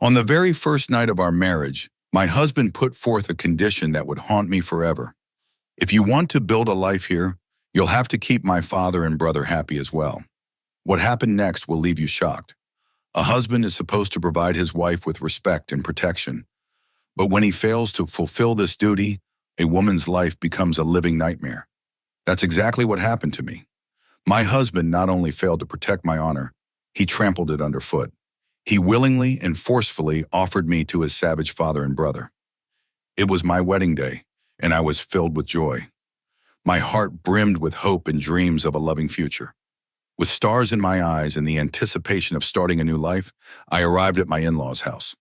On the very first night of our marriage, my husband put forth a condition that would haunt me forever. If you want to build a life here, you'll have to keep my father and brother happy as well. What happened next will leave you shocked. A husband is supposed to provide his wife with respect and protection, but when he fails to fulfill this duty, a woman's life becomes a living nightmare. That's exactly what happened to me. My husband not only failed to protect my honor, he trampled it underfoot. He willingly and forcefully offered me to his savage father and brother. It was my wedding day, and I was filled with joy. My heart brimmed with hope and dreams of a loving future. With stars in my eyes and the anticipation of starting a new life, I arrived at my in-laws' house.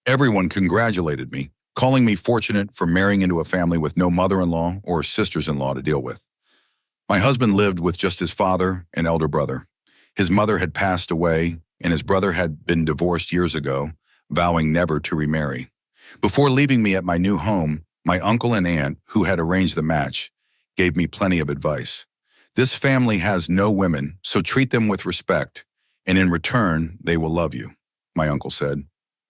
Everyone congratulated me, calling me fortunate for marrying into a family with no mother-in-law or sisters-in-law to deal with. My husband lived with just his father and elder brother. His mother had passed away, and his brother had been divorced years ago, vowing never to remarry. Before leaving me at my new home, my uncle and aunt, who had arranged the match, gave me plenty of advice. This family has no women, so treat them with respect, and in return, they will love you, my uncle said.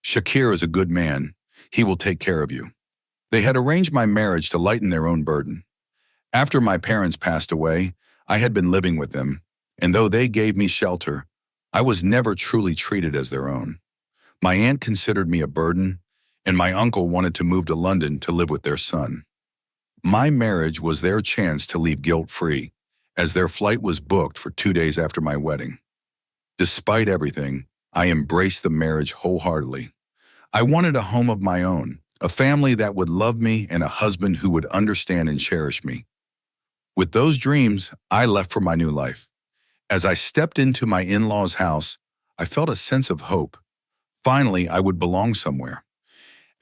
Shakir is a good man. He will take care of you. They had arranged my marriage to lighten their own burden. After my parents passed away, I had been living with them, and though they gave me shelter, I was never truly treated as their own. My aunt considered me a burden, and my uncle wanted to move to London to live with their son. My marriage was their chance to leave guilt-free, as their flight was booked for 2 days after my wedding. Despite everything, I embraced the marriage wholeheartedly. I wanted a home of my own, a family that would love me, and a husband who would understand and cherish me. With those dreams, I left for my new life. As I stepped into my in-laws' house, I felt a sense of hope. Finally, I would belong somewhere.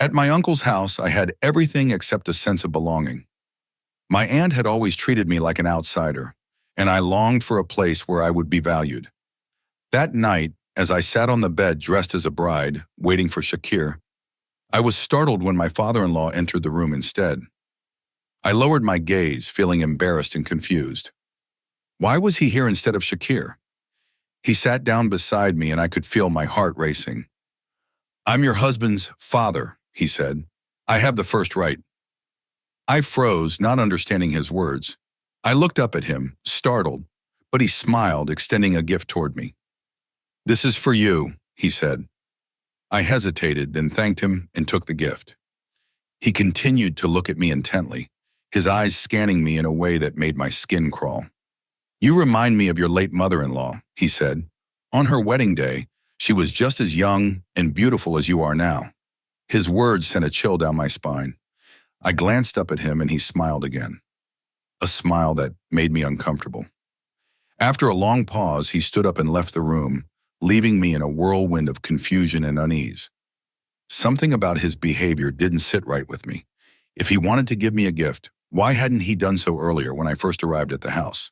At my uncle's house, I had everything except a sense of belonging. My aunt had always treated me like an outsider, and I longed for a place where I would be valued. That night, as I sat on the bed dressed as a bride, waiting for Shakir, I was startled when my father-in-law entered the room instead. I lowered my gaze, feeling embarrassed and confused. Why was he here instead of Shakir? He sat down beside me and I could feel my heart racing. "I'm your husband's father," he said. "I have the first right." I froze, not understanding his words. I looked up at him, startled, but he smiled, extending a gift toward me. "This is for you," he said. I hesitated, then thanked him and took the gift. He continued to look at me intently, his eyes scanning me in a way that made my skin crawl. "You remind me of your late mother-in-law," he said. "On her wedding day, she was just as young and beautiful as you are now." His words sent a chill down my spine. I glanced up at him and he smiled again, a smile that made me uncomfortable. After a long pause, he stood up and left the room, leaving me in a whirlwind of confusion and unease. Something about his behavior didn't sit right with me. If he wanted to give me a gift, why hadn't he done so earlier when I first arrived at the house?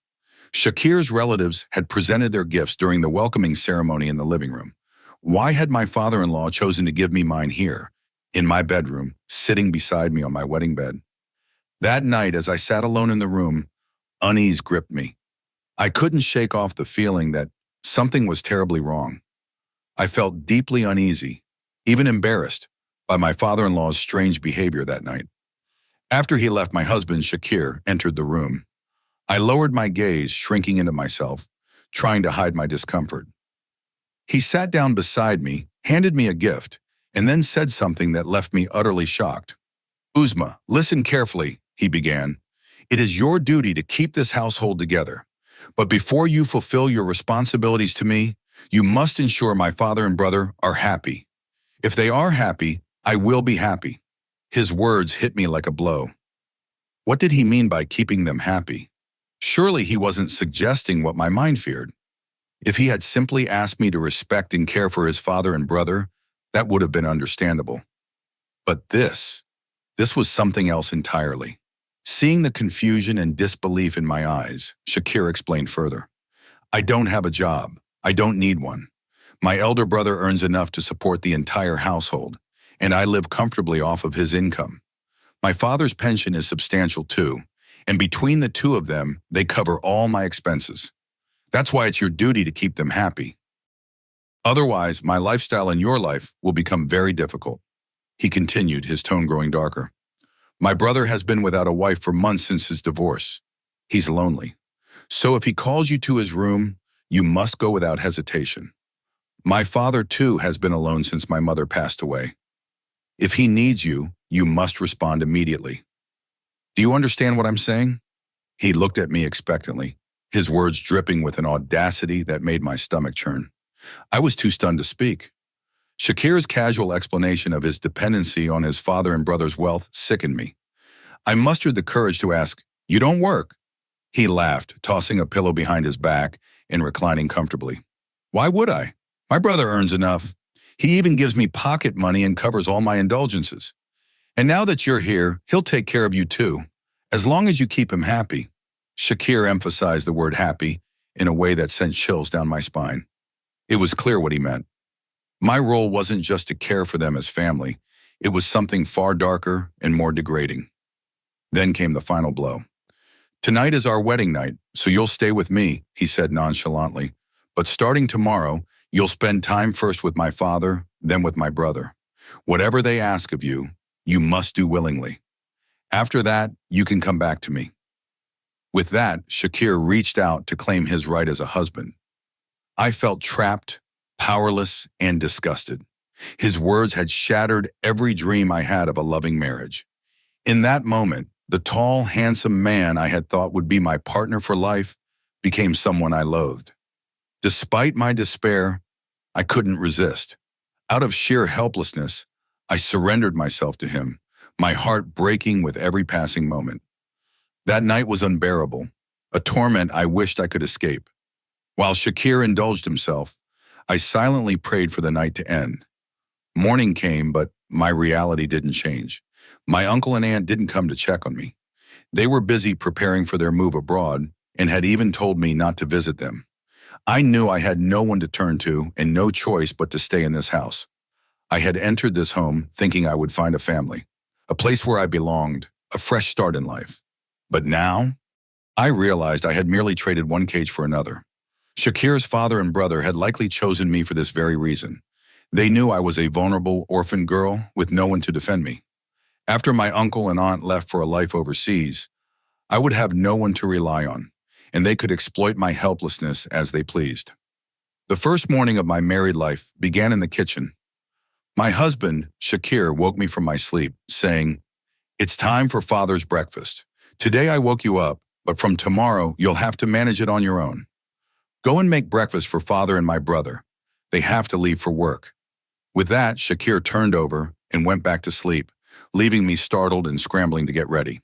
Shakir's relatives had presented their gifts during the welcoming ceremony in the living room. Why had my father-in-law chosen to give me mine here, in my bedroom, sitting beside me on my wedding bed? That night, as I sat alone in the room, unease gripped me. I couldn't shake off the feeling that something was terribly wrong. I felt deeply uneasy, even embarrassed, by my father-in-law's strange behavior that night. After he left, my husband, Shakir, entered the room. I lowered my gaze, shrinking into myself, trying to hide my discomfort. He sat down beside me, handed me a gift, and then said something that left me utterly shocked. "Uzma, listen carefully," he began. "It is your duty to keep this household together. But before you fulfill your responsibilities to me, you must ensure my father and brother are happy. If they are happy, I will be happy." His words hit me like a blow. What did he mean by keeping them happy? Surely he wasn't suggesting what my mind feared. If he had simply asked me to respect and care for his father and brother, that would have been understandable. But this was something else entirely. Seeing the confusion and disbelief in my eyes, Shakir explained further. "I don't have a job. I don't need one. My elder brother earns enough to support the entire household, and I live comfortably off of his income. My father's pension is substantial too, and between the two of them, they cover all my expenses. That's why it's your duty to keep them happy." Otherwise, my lifestyle and your life will become very difficult. He continued, his tone growing darker. My brother has been without a wife for months since his divorce. He's lonely. So if he calls you to his room, you must go without hesitation. My father, too, has been alone since my mother passed away. If he needs you, you must respond immediately. Do you understand what I'm saying? He looked at me expectantly, his words dripping with an audacity that made my stomach churn. I was too stunned to speak. Shakir's casual explanation of his dependency on his father and brother's wealth sickened me. I mustered the courage to ask, "You don't work?" He laughed, tossing a pillow behind his back and reclining comfortably. "Why would I? My brother earns enough. He even gives me pocket money and covers all my indulgences. And now that you're here, he'll take care of you too, as long as you keep him happy." Shakir emphasized the word happy in a way that sent chills down my spine. It was clear what he meant. My role wasn't just to care for them as family. It was something far darker and more degrading. Then came the final blow. "Tonight is our wedding night, so you'll stay with me," he said nonchalantly. "But starting tomorrow, you'll spend time first with my father, then with my brother. Whatever they ask of you, you must do willingly. After that, you can come back to me." With that, Shakir reached out to claim his right as a husband. I felt trapped, powerless, and disgusted. His words had shattered every dream I had of a loving marriage. In that moment, the tall, handsome man I had thought would be my partner for life became someone I loathed. Despite my despair, I couldn't resist. Out of sheer helplessness, I surrendered myself to him, my heart breaking with every passing moment. That night was unbearable, a torment I wished I could escape. While Shakir indulged himself, I silently prayed for the night to end. Morning came, but my reality didn't change. My uncle and aunt didn't come to check on me. They were busy preparing for their move abroad and had even told me not to visit them. I knew I had no one to turn to and no choice but to stay in this house. I had entered this home thinking I would find a family, a place where I belonged, a fresh start in life. But now, I realized I had merely traded one cage for another. Shakir's father and brother had likely chosen me for this very reason. They knew I was a vulnerable orphan girl with no one to defend me. After my uncle and aunt left for a life overseas, I would have no one to rely on, and they could exploit my helplessness as they pleased. The first morning of my married life began in the kitchen. My husband, Shakir, woke me from my sleep, saying, "It's time for Father's breakfast. Today I woke you up, but from tomorrow you'll have to manage it on your own. Go and make breakfast for Father and my brother. They have to leave for work." With that, Shakir turned over and went back to sleep, leaving me startled and scrambling to get ready.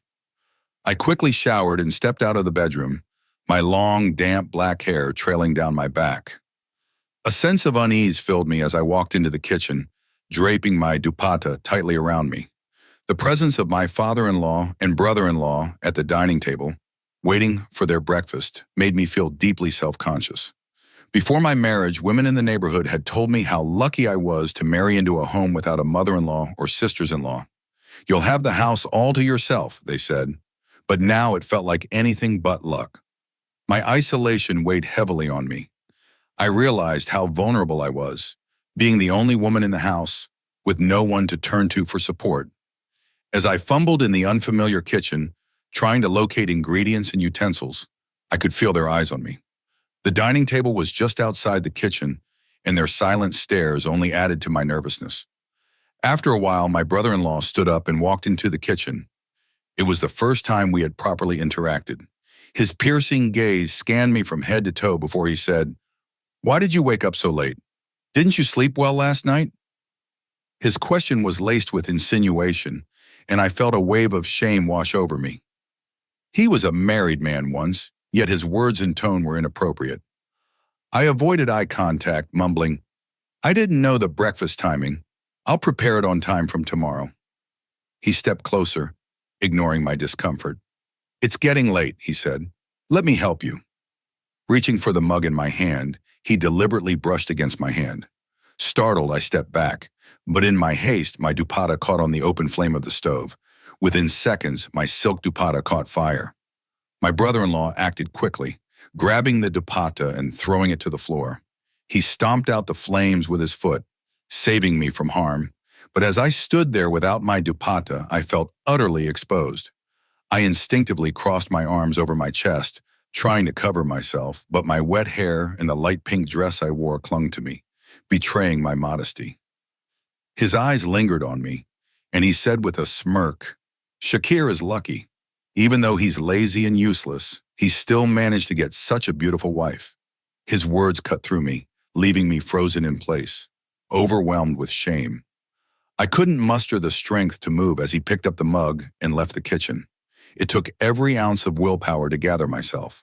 I quickly showered and stepped out of the bedroom, my long, damp black hair trailing down my back. A sense of unease filled me as I walked into the kitchen, draping my dupatta tightly around me. The presence of my father-in-law and brother-in-law at the dining table, waiting for their breakfast, made me feel deeply self-conscious. Before my marriage, women in the neighborhood had told me how lucky I was to marry into a home without a mother-in-law or sisters-in-law. "You'll have the house all to yourself," they said. But now it felt like anything but luck. My isolation weighed heavily on me. I realized how vulnerable I was, being the only woman in the house, with no one to turn to for support. As I fumbled in the unfamiliar kitchen, trying to locate ingredients and utensils, I could feel their eyes on me. The dining table was just outside the kitchen, and their silent stares only added to my nervousness. After a while, my brother-in-law stood up and walked into the kitchen. It was the first time we had properly interacted. His piercing gaze scanned me from head to toe before he said, "Why did you wake up so late? Didn't you sleep well last night?" His question was laced with insinuation, and I felt a wave of shame wash over me. He was a married man once, yet his words and tone were inappropriate. I avoided eye contact, mumbling, "I didn't know the breakfast timing. I'll prepare it on time from tomorrow." He stepped closer, ignoring my discomfort. "It's getting late," he said. "Let me help you." Reaching for the mug in my hand, he deliberately brushed against my hand. Startled, I stepped back, but in my haste, my dupatta caught on the open flame of the stove. Within seconds, my silk dupatta caught fire. My brother-in-law acted quickly, grabbing the dupatta and throwing it to the floor. He stomped out the flames with his foot, saving me from harm. But as I stood there without my dupatta, I felt utterly exposed. I instinctively crossed my arms over my chest, trying to cover myself, but my wet hair and the light pink dress I wore clung to me, betraying my modesty. His eyes lingered on me, and he said with a smirk, "Shakir is lucky. Even though he's lazy and useless, he still managed to get such a beautiful wife." His words cut through me, leaving me frozen in place, overwhelmed with shame. I couldn't muster the strength to move as he picked up the mug and left the kitchen. It took every ounce of willpower to gather myself.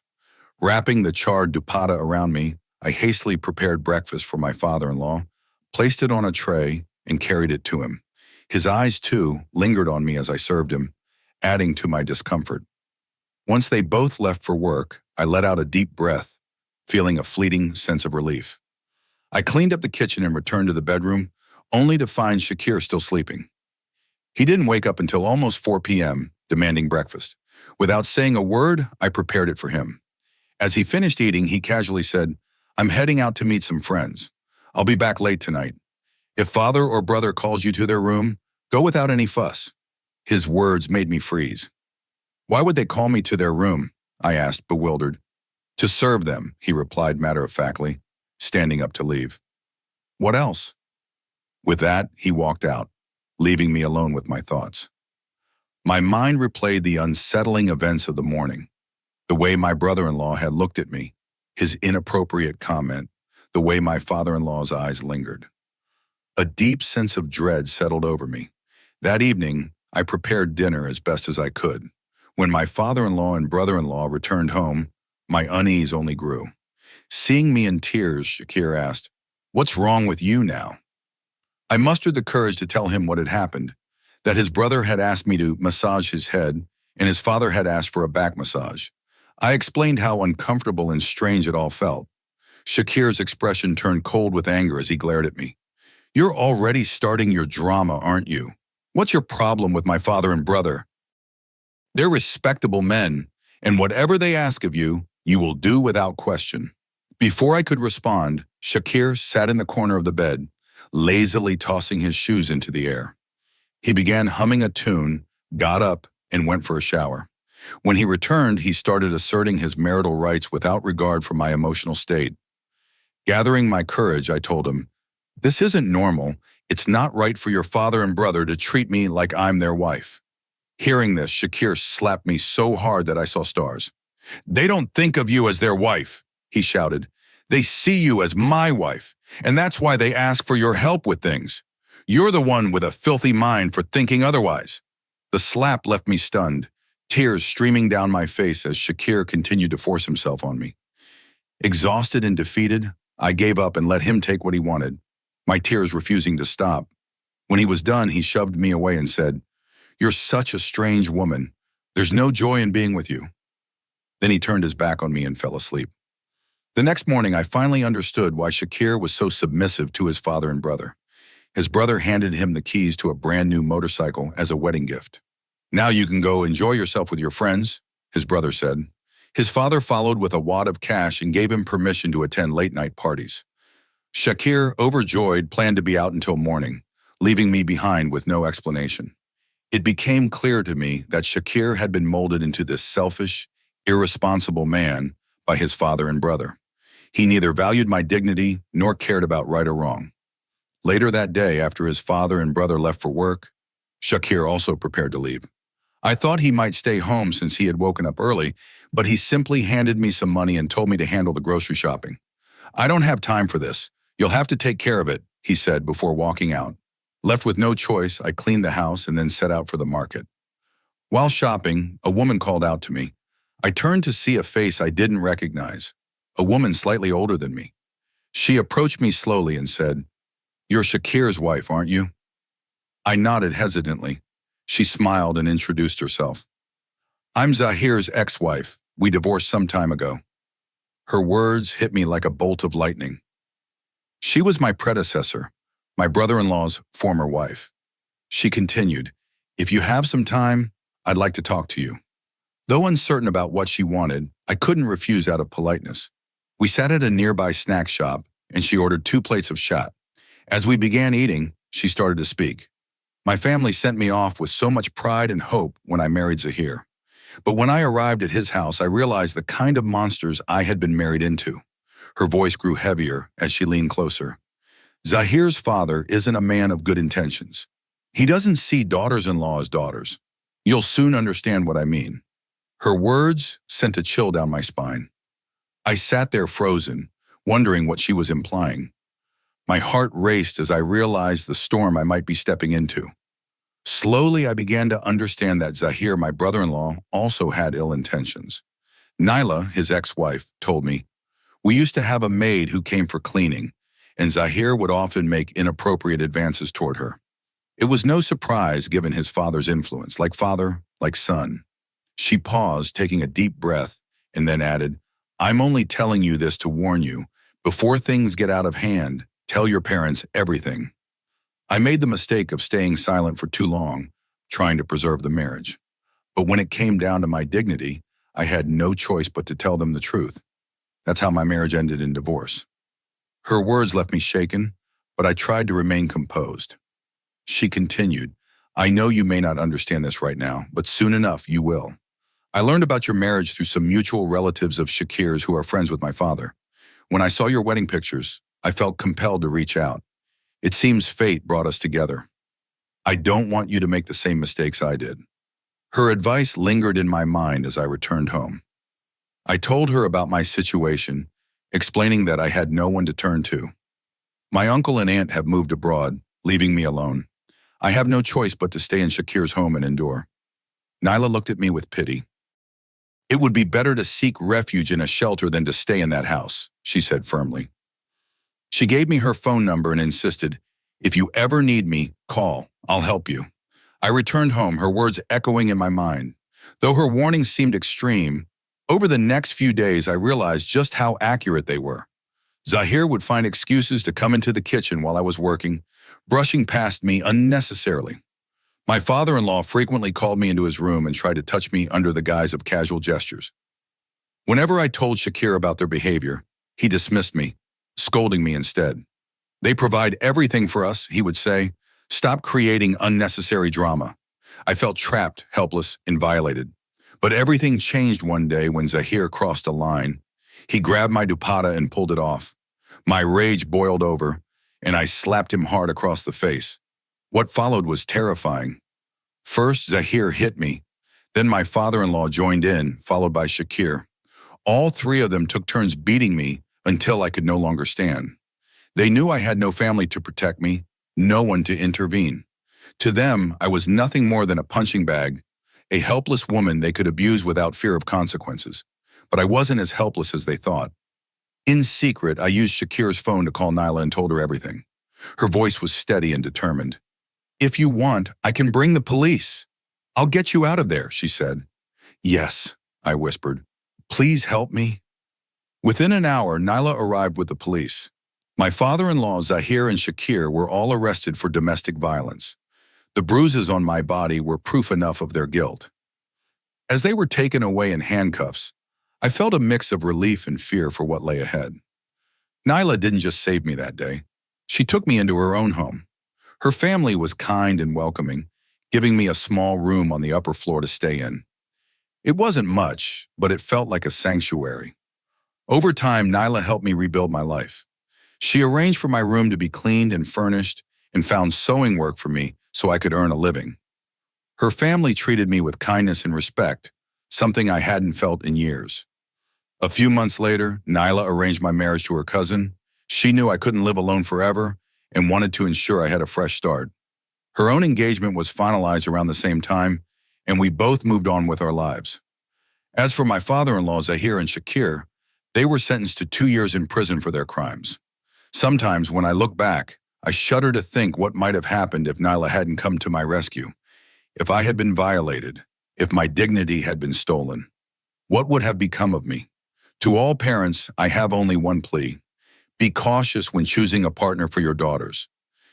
Wrapping the charred dupatta around me, I hastily prepared breakfast for my father-in-law, placed it on a tray, and carried it to him. His eyes, too, lingered on me as I served him, adding to my discomfort. Once they both left for work, I let out a deep breath, feeling a fleeting sense of relief. I cleaned up the kitchen and returned to the bedroom, only to find Shakir still sleeping. He didn't wake up until almost 4 p.m., demanding breakfast. Without saying a word, I prepared it for him. As he finished eating, he casually said, "I'm heading out to meet some friends. I'll be back late tonight. If father or brother calls you to their room, go without any fuss." His words made me freeze. "Why would they call me to their room?" I asked, bewildered. "To serve them," he replied matter-of-factly, standing up to leave. "What else?" With that, he walked out, leaving me alone with my thoughts. My mind replayed the unsettling events of the morning. The way my brother-in-law had looked at me, his inappropriate comment, the way my father-in-law's eyes lingered. A deep sense of dread settled over me. That evening, I prepared dinner as best as I could. When my father-in-law and brother-in-law returned home, my unease only grew. Seeing me in tears, Shakir asked, "What's wrong with you now?" I mustered the courage to tell him what had happened, that his brother had asked me to massage his head, and his father had asked for a back massage. I explained how uncomfortable and strange it all felt. Shakir's expression turned cold with anger as he glared at me. "You're already starting your drama, aren't you? What's your problem with my father and brother? They're respectable men, and whatever they ask of you, you will do without question." Before I could respond, Shakir sat in the corner of the bed, lazily tossing his shoes into the air. He began humming a tune, got up, and went for a shower. When he returned, he started asserting his marital rights without regard for my emotional state. Gathering my courage, I told him, "This isn't normal. It's not right for your father and brother to treat me like I'm their wife." Hearing this, Shakir slapped me so hard that I saw stars. "They don't think of you as their wife," he shouted. "They see you as my wife, and that's why they ask for your help with things. You're the one with a filthy mind for thinking otherwise." The slap left me stunned, tears streaming down my face as Shakir continued to force himself on me. Exhausted and defeated, I gave up and let him take what he wanted, my tears refusing to stop. When he was done, he shoved me away and said, "You're such a strange woman. There's no joy in being with you." Then he turned his back on me and fell asleep. The next morning, I finally understood why Shakir was so submissive to his father and brother. His brother handed him the keys to a brand new motorcycle as a wedding gift. "Now you can go enjoy yourself with your friends," his brother said. His father followed with a wad of cash and gave him permission to attend late-night parties. Shakir, overjoyed, planned to be out until morning, leaving me behind with no explanation. It became clear to me that Shakir had been molded into this selfish, irresponsible man by his father and brother. He neither valued my dignity nor cared about right or wrong. Later that day, after his father and brother left for work, Shakir also prepared to leave. I thought he might stay home since he had woken up early, but he simply handed me some money and told me to handle the grocery shopping. "I don't have time for this. You'll have to take care of it," he said before walking out. Left with no choice, I cleaned the house and then set out for the market. While shopping, a woman called out to me. I turned to see a face I didn't recognize, a woman slightly older than me. She approached me slowly and said, "You're Shakir's wife, aren't you?" I nodded hesitantly. She smiled and introduced herself. "I'm Zahir's ex-wife. We divorced some time ago." Her words hit me like a bolt of lightning. She was my predecessor, my brother-in-law's former wife. She continued, "If you have some time, I'd like to talk to you." Though uncertain about what she wanted, I couldn't refuse out of politeness. We sat at a nearby snack shop, and she ordered 2 plates of shot. As we began eating, she started to speak. My family sent me off with so much pride and hope when I married Zahir. But when I arrived at his house, I realized the kind of monsters I had been married into. Her voice grew heavier as she leaned closer. Zahir's father isn't a man of good intentions. He doesn't see daughters-in-law as daughters. You'll soon understand what I mean. Her words sent a chill down my spine. I sat there frozen, wondering what she was implying. My heart raced as I realized the storm I might be stepping into. Slowly, I began to understand that Zahir, my brother-in-law, also had ill intentions. Naila, his ex-wife, told me, "We used to have a maid who came for cleaning, and Zahir would often make inappropriate advances toward her. It was no surprise given his father's influence, like father, like son." She paused, taking a deep breath, and then added, "I'm only telling you this to warn you. Before things get out of hand, tell your parents everything." I made the mistake of staying silent for too long, trying to preserve the marriage. But when it came down to my dignity, I had no choice but to tell them the truth. That's how my marriage ended in divorce. Her words left me shaken, but I tried to remain composed. She continued, "I know you may not understand this right now, but soon enough you will. I learned about your marriage through some mutual relatives of Shakir's who are friends with my father. When I saw your wedding pictures, I felt compelled to reach out. It seems fate brought us together. I don't want you to make the same mistakes I did." Her advice lingered in my mind as I returned home. I told her about my situation, explaining that I had no one to turn to. My uncle and aunt have moved abroad, leaving me alone. I have no choice but to stay in Shakir's home and endure. Naila looked at me with pity. "It would be better to seek refuge in a shelter than to stay in that house," she said firmly. She gave me her phone number and insisted, "If you ever need me, call. I'll help you." I returned home, her words echoing in my mind. Though her warnings seemed extreme, over the next few days I realized just how accurate they were. Zahir would find excuses to come into the kitchen while I was working, brushing past me unnecessarily. My father-in-law frequently called me into his room and tried to touch me under the guise of casual gestures. Whenever I told Shakir about their behavior, he dismissed me, scolding me instead. "They provide everything for us," he would say. "Stop creating unnecessary drama." I felt trapped, helpless, and violated. But everything changed one day when Zahir crossed a line. He grabbed my dupatta and pulled it off. My rage boiled over, and I slapped him hard across the face. What followed was terrifying. First, Zahir hit me. Then my father-in-law joined in, followed by Shakir. All three of them took turns beating me until I could no longer stand. They knew I had no family to protect me, no one to intervene. To them, I was nothing more than a punching bag, a helpless woman they could abuse without fear of consequences. But I wasn't as helpless as they thought. In secret, I used Shakir's phone to call Naila and told her everything. Her voice was steady and determined. "If you want, I can bring the police. I'll get you out of there," she said. "Yes," I whispered. "Please help me." Within an hour, Naila arrived with the police. My father-in-law, Zahir, and Shakir were all arrested for domestic violence. The bruises on my body were proof enough of their guilt. As they were taken away in handcuffs, I felt a mix of relief and fear for what lay ahead. Naila didn't just save me that day. She took me into her own home. Her family was kind and welcoming, giving me a small room on the upper floor to stay in. It wasn't much, but it felt like a sanctuary. Over time, Naila helped me rebuild my life. She arranged for my room to be cleaned and furnished and found sewing work for me so I could earn a living. Her family treated me with kindness and respect, something I hadn't felt in years. A few months later, Naila arranged my marriage to her cousin. She knew I couldn't live alone forever and wanted to ensure I had a fresh start. Her own engagement was finalized around the same time, and we both moved on with our lives. As for my father-in-law, Zahir and Shakir, they were sentenced to 2 years in prison for their crimes. Sometimes, when I look back, I shudder to think what might have happened if Naila hadn't come to my rescue. If I had been violated, if my dignity had been stolen, what would have become of me? To all parents, I have only one plea. Be cautious when choosing a partner for your daughters.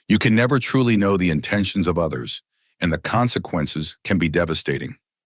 You can never truly know the intentions of others, and the consequences can be devastating.